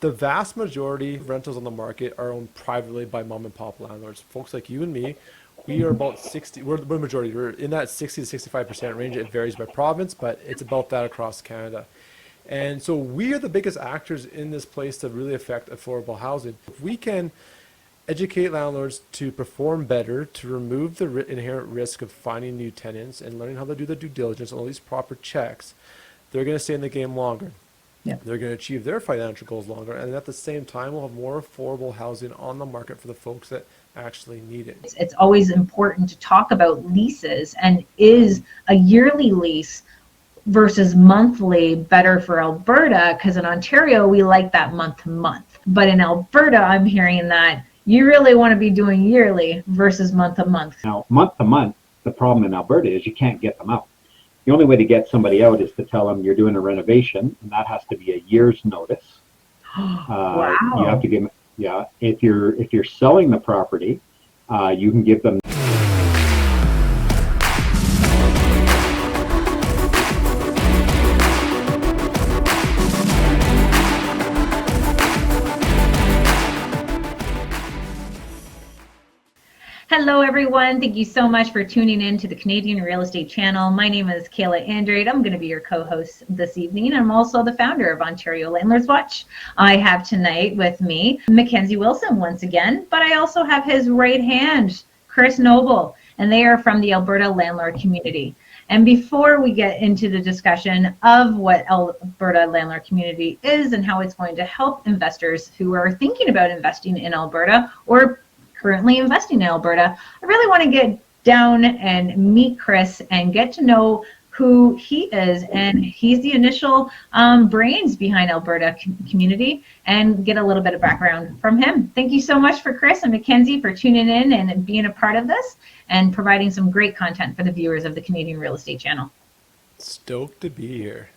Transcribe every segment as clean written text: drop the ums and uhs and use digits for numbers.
The vast majority of rentals on the market are owned privately by mom and pop landlords. Folks like you and me, we are about 60, we're the majority. We're in that 60 to 65% range. It varies by province, but it's about that across Canada. And so we are the biggest actors in this place to really affect affordable housing. If we can educate landlords to perform better, to remove the inherent risk of finding new tenants and learning how to do the due diligence and all these proper checks, they're going to stay in the game longer. Yeah. They're going to achieve their financial goals longer. And at the same time, we'll have more affordable housing on the market for the folks that actually need it. It's always important to talk about leases, and is a yearly lease versus monthly better for Alberta? Because in Ontario, we like that month to month. But in Alberta, I'm hearing that you really want to be doing yearly versus month to month. Now, month to month, the problem in Alberta is you can't get them out. The only way to get somebody out is to tell them you're doing a renovation, and that has to be a year's notice. Wow. You have to give, yeah. If you're selling the property, you can give them. Hello, everyone. Thank you so much for tuning in to the Canadian Real Estate Channel. My name is Kayla Andrade. I'm going to be your co-host this evening. I'm also the founder of Ontario Landlords Watch. I have tonight with me MacKenzie Wilson once again, but I also have his right hand, Chris Noble, and they are from the Alberta Landlord Community. And before we get into the discussion of what Alberta Landlord Community is and how it's going to help investors who are thinking about investing in Alberta or currently investing in Alberta, I really want to get down and meet Chris and get to know who he is. And he's the initial brains behind Alberta Community, and get a little bit of background from him. Thank you so much for Chris and MacKenzie for tuning in and being a part of this and providing some great content for the viewers of the Canadian Real Estate Channel. Stoked to be here.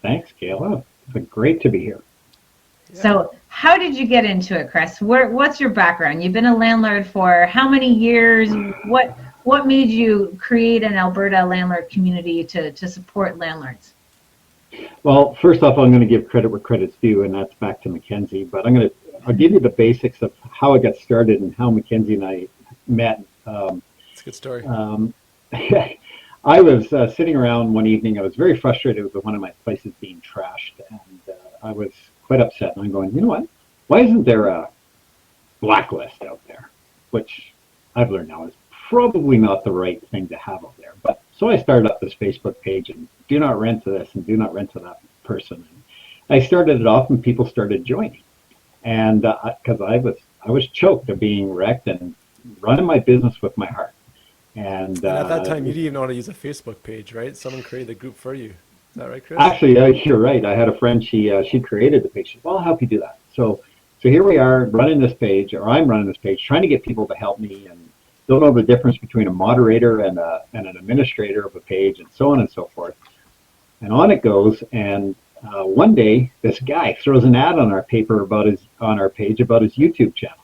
Thanks, Kayla. It's been great to be here. Yeah. So how did you get into it, Chris? What's your background? You've been a landlord for how many years? What made you create an Alberta landlord community to support landlords? Well, first off, I'm going to give credit where credit's due, and that's back to MacKenzie. But I'll give you the basics of how it got started and how MacKenzie and I met. It's a good story. I was sitting around one evening. I was very frustrated with one of my places being trashed, and I was quite upset. And I'm going, you know what? Why isn't there a blacklist out there? Which I've learned now is probably not the right thing to have out there. But so I started up this Facebook page and do not rent to this and do not rent to that person. And I started it off, and people started joining. And because I was choked of being wrecked and running my business with my heart. And at that time, you didn't even know how to use a Facebook page, right? Someone created the group for you. Is that right, Chris? Actually, you're right. I had a friend. She created the page. She said, well, I'll help you do that. So here we are running this page, or I'm running this page, trying to get people to help me, and don't know the difference between a moderator and an administrator of a page, and so on and so forth. And on it goes. And one day, this guy throws an ad on our page about his YouTube channel.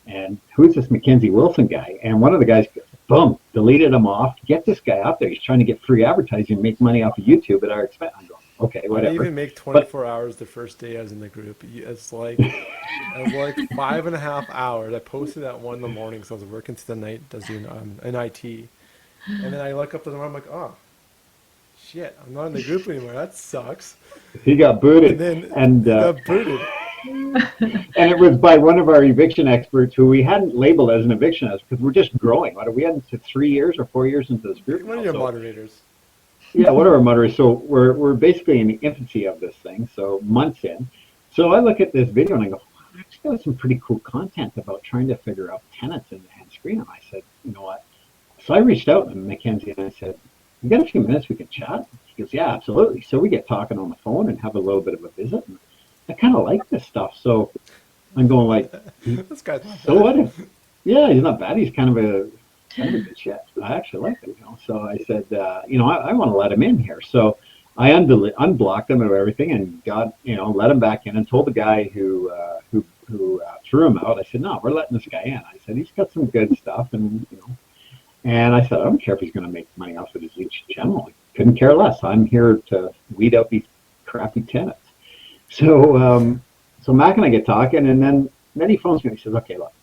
And who's this MacKenzie Wilson guy? And one of the guys, boom, deleted him off. Get this guy out there. He's trying to get free advertising and make money off of YouTube at our expense. I'm going, okay, whatever. I even make 24 hours the first day I was in the group. It's like, it was like 5.5 hours. I posted at 1 in the morning, so I was working through the night doing in IT. And then I look up the number, I'm like, oh, shit, I'm not in the group anymore. That sucks. He got booted. And then got booted. And it was by one of our eviction experts who we hadn't labeled as an eviction expert because we're just growing. We hadn't to 3 years or 4 years into this group. One of your moderators. Yeah, one of our moderators. So we're basically in the infancy of this thing, so months in. So I look at this video and I go, wow, actually got some pretty cool content about trying to figure out tenants in the hand screen. And I said, you know what? So I reached out to MacKenzie and I said, you got a few minutes we can chat? He goes, yeah, absolutely. So we get talking on the phone and have a little bit of a visit. And I kind of like this stuff. So I'm going like, this guy's so what if, yeah, he's not bad. He's kind of a good shit. I actually like it, So I said, I want to let him in here. So I unblocked him of everything and got, let him back in and told the guy who threw him out. I said, no, we're letting this guy in. I said, he's got some good stuff. And I said, I don't care if he's going to make money off of his each channel. I couldn't care less. I'm here to weed out these crappy tenants. So so Mac and I get talking, and then he phones me and he says, okay, look,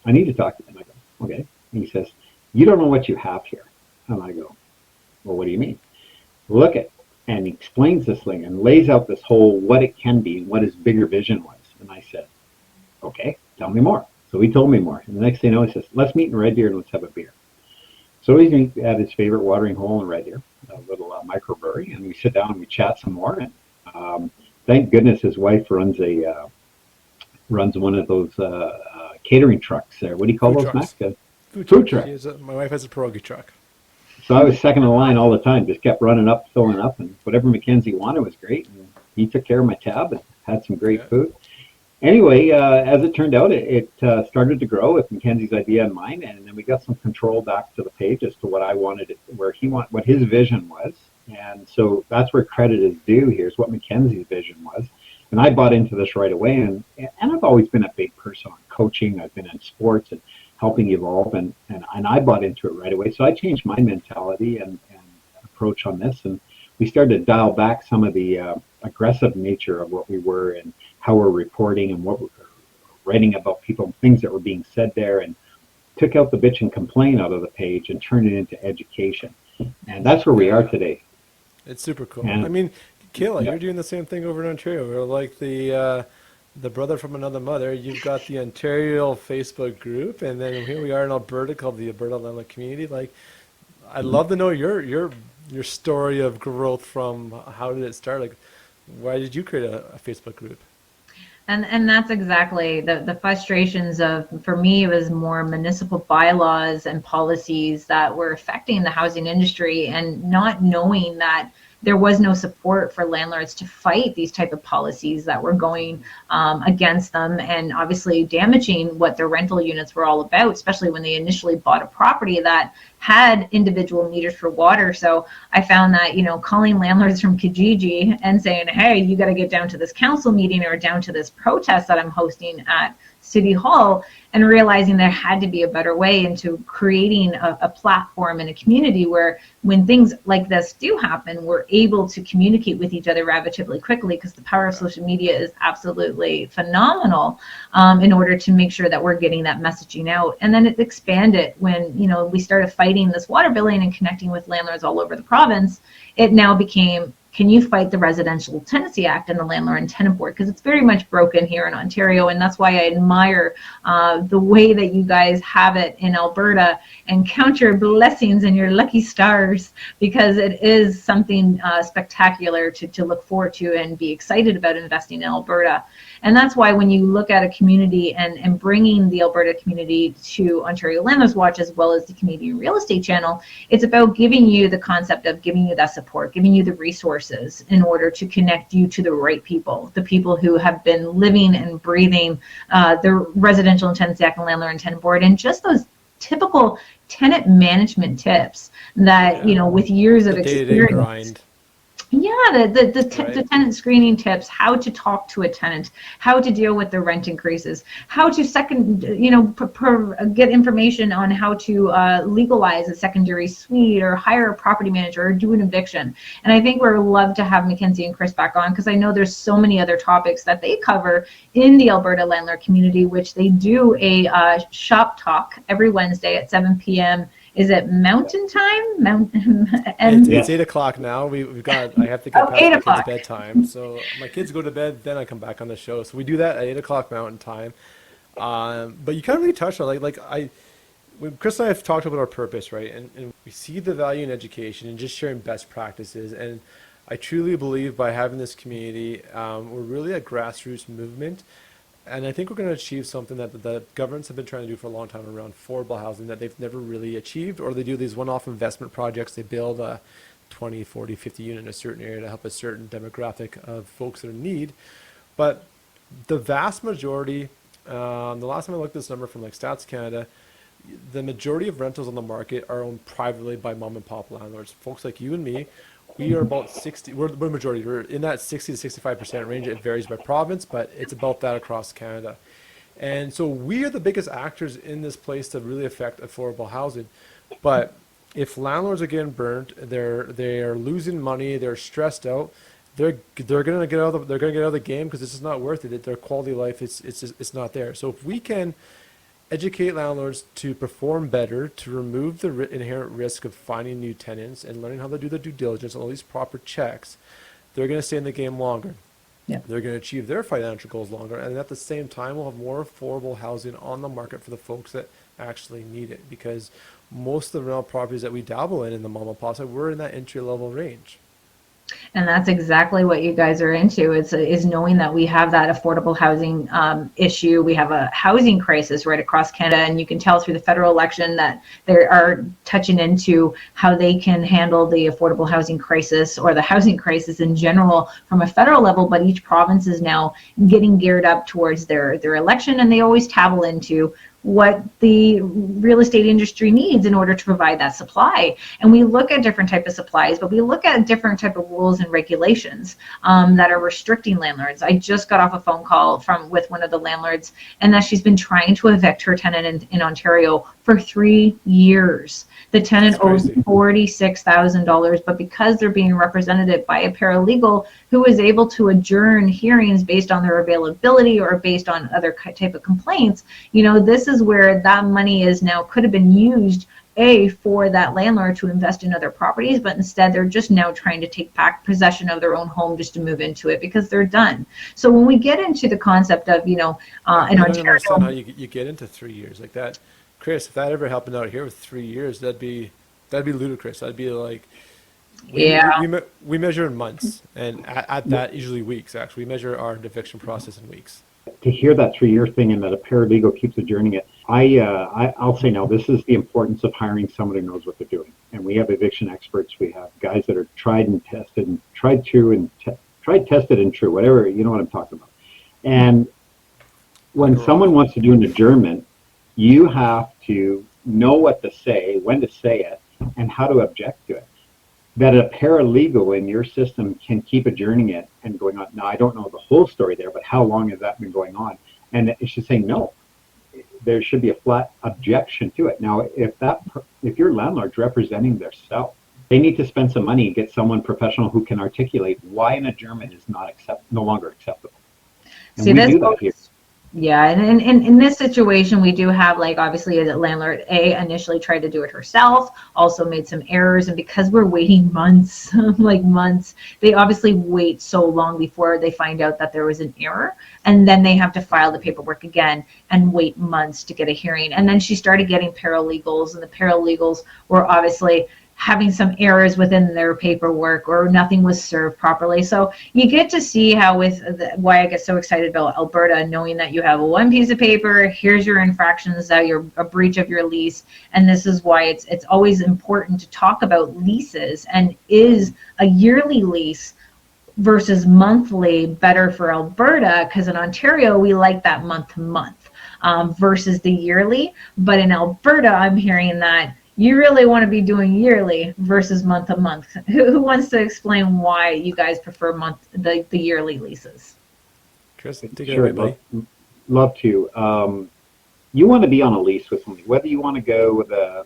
I need to talk to you. And I go, okay. And he says, you don't know what you have here. And I go, well, what do you mean? Look at, and he explains this thing and lays out this whole what it can be and what his bigger vision was. And I said, okay, tell me more. So he told me more. And the next thing you know, he says, let's meet in Red Deer and let's have a beer. So we at his favorite watering hole in Red Deer, a little microbrewery, and we sit down and we chat some more. And thank goodness his wife runs one of those catering trucks there. What do you call those, Mac? Food truck. My wife has a pierogi truck. So I was second in line all the time, just kept running up, filling up, and whatever MacKenzie wanted was great. And he took care of my tab and had some great food. Anyway, as it turned out, it started to grow with MacKenzie's idea in mind, and then we got some control back to the page as to what I wanted, what his vision was. And so that's where credit is due. Here's what MacKenzie's vision was. And I bought into this right away, and I've always been a big person on coaching. I've been in sports and helping evolve, and I bought into it right away. So I changed my mentality and approach on this, and we started to dial back some of the aggressive nature of what we were and how we're reporting and what we're writing about people, things that were being said there, and took out the bitch and complain out of the page and turned it into education. And that's where we are today. It's super cool. And, I mean, Kayla, you're doing the same thing over in Ontario. We're like the brother from another mother. You've got the Ontario Facebook group, and then here we are in Alberta called the Alberta Landlord Community. Like, I'd love to know your story of growth. From how did it start? Like, why did you create a Facebook group? And that's exactly the frustrations of, for me, it was more municipal bylaws and policies that were affecting the housing industry, and not knowing that there was no support for landlords to fight these type of policies that were going against them, and obviously damaging what their rental units were all about, especially when they initially bought a property that had individual meters for water. So I found that, calling landlords from Kijiji and saying, hey, you got to get down to this council meeting or down to this protest that I'm hosting at City Hall, and realizing there had to be a better way into creating a platform and a community where, when things like this do happen, we're able to communicate with each other relatively quickly, because the power of social media is absolutely phenomenal in order to make sure that we're getting that messaging out. And then it expanded when, we started fighting this water billing and connecting with landlords all over the province. It now became, can you fight the Residential Tenancy Act and the Landlord and Tenant Board? Because it's very much broken here in Ontario, and that's why I admire the way that you guys have it in Alberta, and count your blessings and your lucky stars, because it is something spectacular to look forward to and be excited about investing in Alberta. And that's why when you look at a community and bringing the Alberta community to Ontario Landlords Watch, as well as the Canadian Real Estate Channel, it's about giving you the concept of giving you that support, giving you the resources in order to connect you to the right people, the people who have been living and breathing the Residential and Tenancy Act and Landlord and Tenant Board, and just those typical tenant management tips that, with years of experience. Grind. Yeah, the tenant screening tips, how to talk to a tenant, how to deal with the rent increases, how to get information on how to legalize a secondary suite, or hire a property manager, or do an eviction. And I think we'd love to have MacKenzie and Chris back on, because I know there's so many other topics that they cover in the Alberta Landlord Community, which they do a shop talk every Wednesday at 7 p.m. Is it Mountain Time? It's 8 o'clock now. We've got. I have to get past my kids' bedtime. So my kids go to bed, then I come back on the show. So we do that at 8 o'clock Mountain Time. But you kind of really touched on when Chris and I have talked about our purpose, right? And we see the value in education and just sharing best practices. And I truly believe by having this community, we're really a grassroots movement. And I think we're going to achieve something that the governments have been trying to do for a long time around affordable housing that they've never really achieved, or they do these one-off investment projects. They build a 20, 40, 50 unit in a certain area to help a certain demographic of folks that are in need. But the vast majority, the last time I looked at this number from Stats Canada, the majority of rentals on the market are owned privately by mom and pop landlords. Folks like you and me. We are about 60, we're the majority, we're in that 60 to 65% range. It varies by province, but it's about that across Canada. And so we are the biggest actors in this place to really affect affordable housing. But if landlords are getting burnt, they are losing money, they're stressed out, they're gonna get out of the game because this is not worth it. Their quality of life it's not there. So if we can educate landlords to perform better, to remove the inherent risk of finding new tenants and learning how to do the due diligence and all these proper checks, they're going to stay in the game longer. Yeah. They're going to achieve their financial goals longer. And at the same time, we'll have more affordable housing on the market for the folks that actually need it. Because most of the rental properties that we dabble in the mom and pop side, we're in that entry level range. And that's exactly what you guys are into, is knowing that we have that affordable housing issue. We have a housing crisis right across Canada, and you can tell through the federal election that they are touching into how they can handle the affordable housing crisis or the housing crisis in general from a federal level, but each province is now getting geared up towards their election, and they always dabble into what the real estate industry needs in order to provide that supply. And we look at different type of supplies, but we look at different type of rules and regulations that are restricting landlords. I just got off a phone call with one of the landlords, and that she's been trying to evict her tenant in Ontario for 3 years. The tenant owes $46,000, but because they're being represented by a paralegal who is able to adjourn hearings based on their availability or based on other type of complaints, this is where that money is now could have been used for that landlord to invest in other properties, but instead they're just now trying to take back possession of their own home just to move into it because they're done. So when we get into the concept of, in Ontario, I don't understand how you get into 3 years like that. Chris, if that ever happened out here with 3 years, that'd be ludicrous. That'd be like, we measure in months, and at that usually weeks. Actually, we measure our eviction process in weeks. To hear that 3 year thing and that a paralegal keeps adjourning it, I'll say now, this is the importance of hiring someone who knows what they're doing. And we have eviction experts. We have guys that are tried and tested and tried, tested, and true, whatever, you know what I'm talking about. And when someone wants to do an adjournment, you have to know what to say, when to say it, and how to object to it. That a paralegal in your system can keep adjourning it and going on. Now, I don't know the whole story there, but how long has that been going on? And it should say no. There should be a flat objection to it. Now, if your landlord's representing their self, they need to spend some money and get someone professional who can articulate why an adjournment is no longer acceptable. And we do that here. Yeah, and in this situation, we do have, like, obviously the landlord initially tried to do it herself, also made some errors, and because we're waiting months, they obviously wait so long before they find out that there was an error, and then they have to file the paperwork again and wait months to get a hearing. And then she started getting paralegals, and the paralegals were obviously having some errors within their paperwork, or nothing was served properly. So you get to see how why I get so excited about Alberta, knowing that you have one piece of paper, here's your infractions, that you're a breach of your lease. And this is why it's always important to talk about leases, and is a yearly lease versus monthly better for Alberta? Because in Ontario, we like that month to month versus the yearly. But in Alberta, I'm hearing that you really want to be doing yearly versus month to month. Who wants to explain why you guys prefer the yearly leases? Chris, take it away, buddy. Love to. You want to be on a lease with somebody, whether you want to go with a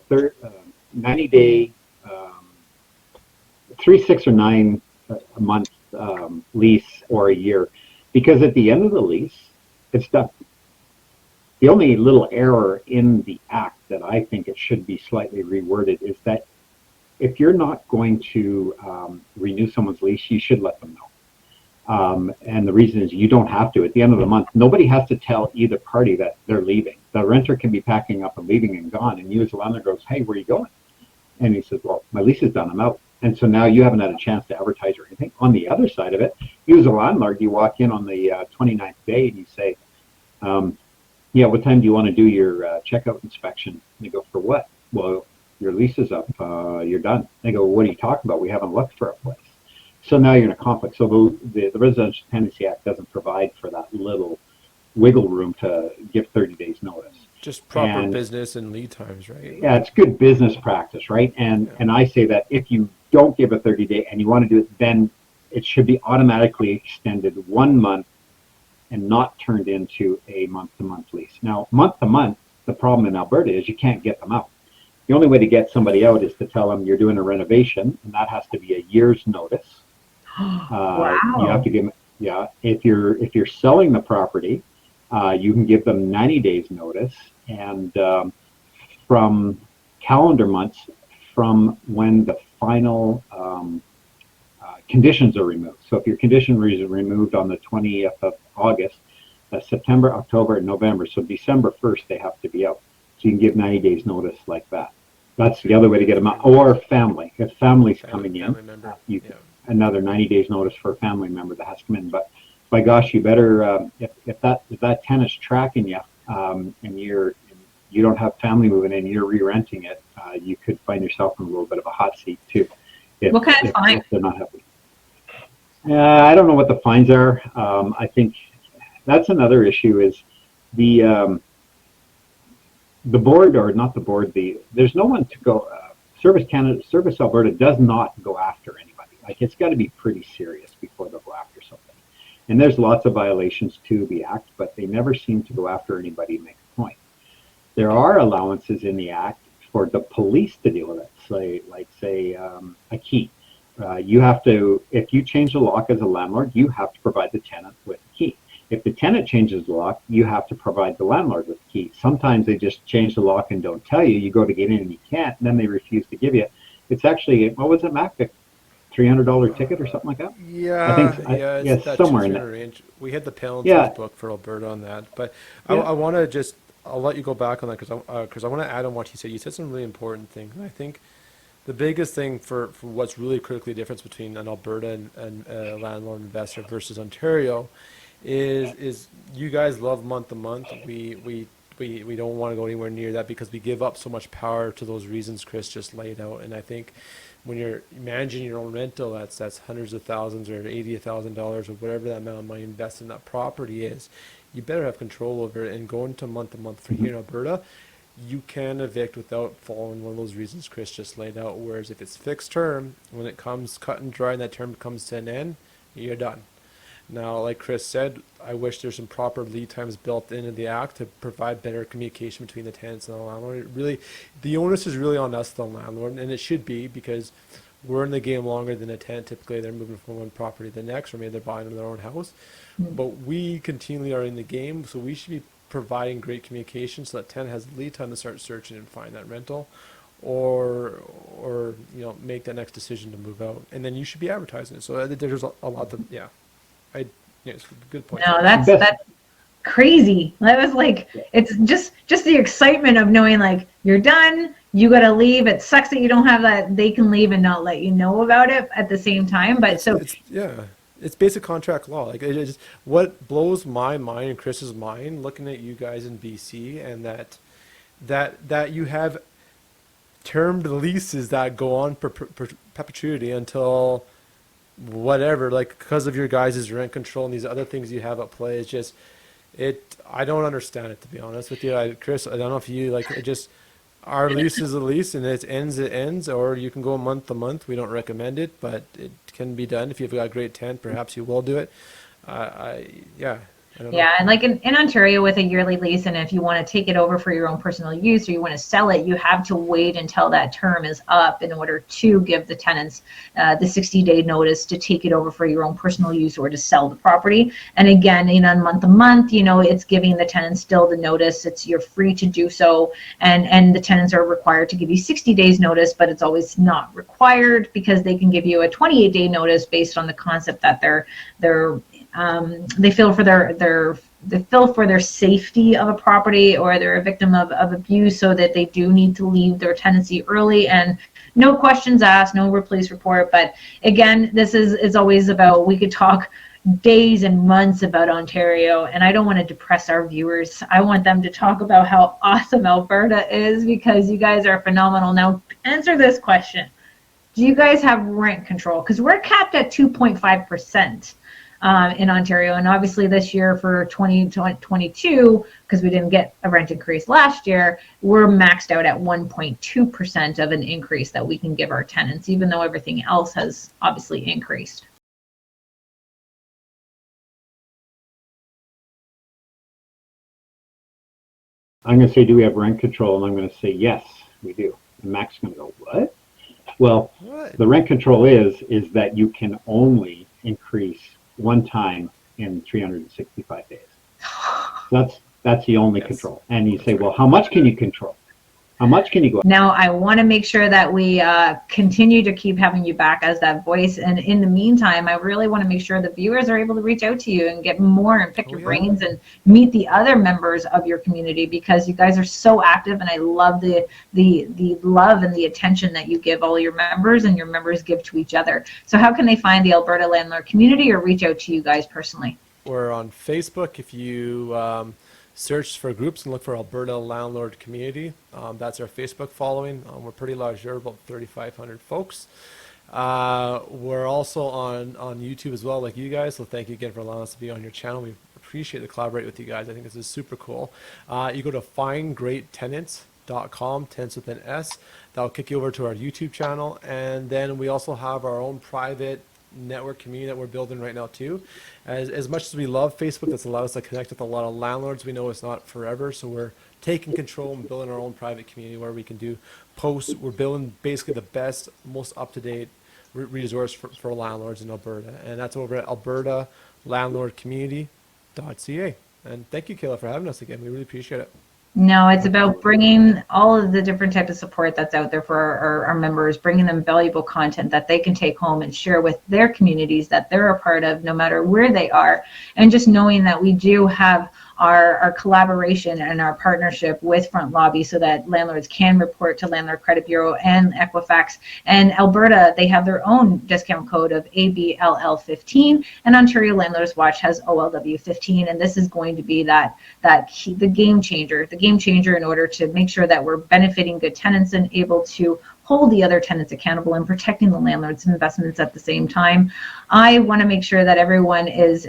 90-day, 3, 6, or 9 month lease, or a year, because at the end of the lease, it's done. The only little error in the act that I think it should be slightly reworded is that if you're not going to renew someone's lease, you should let them know. And the reason is you don't have to. At the end of the month, nobody has to tell either party that they're leaving. The renter can be packing up and leaving and gone, and you as a landlord goes, hey, where are you going? And he says, well, my lease is done, I'm out. And so now you haven't had a chance to advertise or anything. On the other side of it, you as a landlord, you walk in on the 29th day and you say, yeah, what time do you want to do your checkout inspection? And they go, for what? Well, your lease is up, you're done. They go, well, what are you talking about? We haven't looked for a place. So now you're in a conflict. So the Residential Tenancy Act doesn't provide for that little wiggle room to give 30 days notice. Just proper business and lead times, right? Yeah, it's good business practice, right? And I say that if you don't give a 30-day and you want to do it, then it should be automatically extended 1 month and not turned into a month-to-month lease. Now, month-to-month, the problem in Alberta is you can't get them out. The only way to get somebody out is to tell them you're doing a renovation, and that has to be a year's notice. You have Wow. to give, yeah, if you're selling the property, you can give them 90 days notice, and from calendar months from when the final conditions are removed. So if your condition is removed on the 20th of August, September, October, and November, so December 1st they have to be out. So you can give 90 days notice like that. That's the other way to get them out. Or family. If family's coming in, family member. you Yeah. another 90 days notice for a family member that has to come in. But by gosh, you better if that tenant's tracking you, and you don't have family moving in, you're re-renting it, you could find yourself in a little bit of a hot seat too. What kind of fine? If they're not happy. I don't know what the fines are. I think that's another issue is the board, or not the board, there's no one to go, Service Canada, Service Alberta does not go after anybody. Like, it's got to be pretty serious before they'll go after something. And there's lots of violations to the Act, but they never seem to go after anybody to make a point. There are allowances in the Act for the police to deal with it. Say a key. You have to, if you change the lock as a landlord, you have to provide the tenant with a key. If the tenant changes the lock, you have to provide the landlord with the key. Sometimes they just change the lock and don't tell you. You go to get in and you can't, and then they refuse to give you. It's actually, what was it, Mac? A $300 ticket or something like that? Yeah, it's that somewhere in 200 there. range. We had the penalties Yeah, book for Alberta on that, but yeah. I want to just, I'll let you go back on that because I want to add on what you said. You said some really important things. And I think the biggest thing for what's really critically difference between an Alberta and landlord investor versus Ontario is you guys love month to month. We don't want to go anywhere near that because we give up so much power to those reasons Chris just laid out. And I think when you're managing your own rental, that's hundreds of thousands or $80,000 or whatever that amount of money invested in that property is, you better have control over it. And going to month for here in Alberta, you can evict without following one of those reasons Chris just laid out. Whereas if it's fixed term, when it comes cut and dry and that term comes to an end, you're done. Now, like Chris said, I wish there's some proper lead times built into the Act to provide better communication between the tenants and the landlord. It really, the onus is really on us, the landlord, and it should be because we're in the game longer than a tenant. Typically, they're moving from one property to the next, or maybe they're buying their own house. But we continually are in the game, so we should be providing great communication so that tenant has lead time to start searching and find that rental, or make that next decision to move out, and then you should be advertising it. So there's a lot of it's a good point. No, that's crazy. That was like, it's just the excitement of knowing like you're done, you got to leave. It sucks that you don't have that. They can leave and not let you know about it at the same time. But It's basic contract law. Like it just what blows my mind and Chris's mind looking at you guys in BC, and that you have termed leases that go on perpetuity until whatever, like because of your guys' rent control and these other things you have at play. It's just I don't understand it, to be honest with you. Chris, I don't know if you like it. Just our lease is a lease, and it ends, or you can go month to month. We don't recommend it, but it can be done. If you've got a great tent, perhaps you will do it. I don't know. and like in Ontario with a yearly lease, and if you want to take it over for your own personal use or you want to sell it, you have to wait until that term is up in order to give the tenants the 60-day notice to take it over for your own personal use or to sell the property. And again, month to month, it's giving the tenants still the notice. You're free to do so, and the tenants are required to give you 60 days notice, but it's always not required because they can give you a 28-day notice based on the concept that they feel for their safety of a property, or they're a victim of abuse, so that they do need to leave their tenancy early, and no questions asked, no police report. But again, this is always about, we could talk days and months about Ontario, and I don't want to depress our viewers. I want them to talk about how awesome Alberta is, because you guys are phenomenal. Now, answer this question. Do you guys have rent control? Because we're capped at 2.5%. In Ontario, and obviously this year for 2022, because we didn't get a rent increase last year, we're maxed out at 1.2% of an increase that we can give our tenants, even though everything else has obviously increased. I'm going to say, do we have rent control? And I'm going to say, yes, we do. And Mac's going to go, what? Well, What? the rent control is that you can only increase one time in 365 days. That's the only control. And you say, well, how much can you control? How much can you go? Now, I want to make sure that we continue to keep having you back as that voice. And in the meantime, I really want to make sure the viewers are able to reach out to you and get more and pick your brains and meet the other members of your community, because you guys are so active, and I love the love and the attention that you give all your members and your members give to each other. So how can they find the Alberta Landlord Community or reach out to you guys personally? We're on Facebook. If you search for groups and look for Alberta Landlord Community, that's our Facebook following. We're pretty large there, about 3,500 folks. We're also on YouTube as well, like you guys, so thank you again for allowing us to be on your channel. We appreciate the collaborate with you guys. I think this is super cool. You go to findgreattenants.com, tenants with an S. That'll kick you over to our YouTube channel, and then we also have our own private network community that we're building right now too. As much as we love Facebook, that's allowed us to connect with a lot of landlords. We know it's not forever, so we're taking control and building our own private community where we can do posts. We're building basically the best, most up-to-date resource for landlords in Alberta, and that's over at albertalandlordcommunity.ca. And thank you, Kayla, for having us again. We really appreciate it. No, it's about bringing all of the different types of support that's out there for our members, bringing them valuable content that they can take home and share with their communities that they're a part of, no matter where they are. And just knowing that we do have our collaboration and our partnership with Front Lobby, so that landlords can report to Landlord Credit Bureau and Equifax. And Alberta, they have their own discount code of ABLL15, and Ontario Landlords Watch has OLW15. And this is going to be the game changer in order to make sure that we're benefiting good tenants and able to hold the other tenants accountable and protecting the landlord's investments at the same time. I want to make sure that everyone is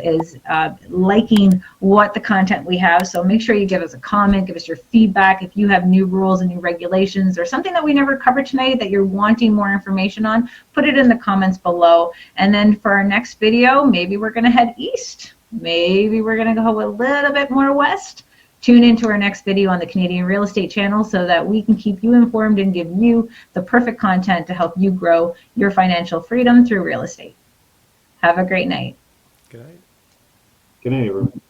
liking what the content we have. So make sure you give us a comment, give us your feedback. If you have new rules and new regulations or something that we never covered tonight that you're wanting more information on, put it in the comments below. And then for our next video, maybe we're going to head east. Maybe we're going to go a little bit more west. Tune into our next video on the Canadian Real Estate channel so that we can keep you informed and give you the perfect content to help you grow your financial freedom through real estate. Have a great night. Good night. Good night, everyone.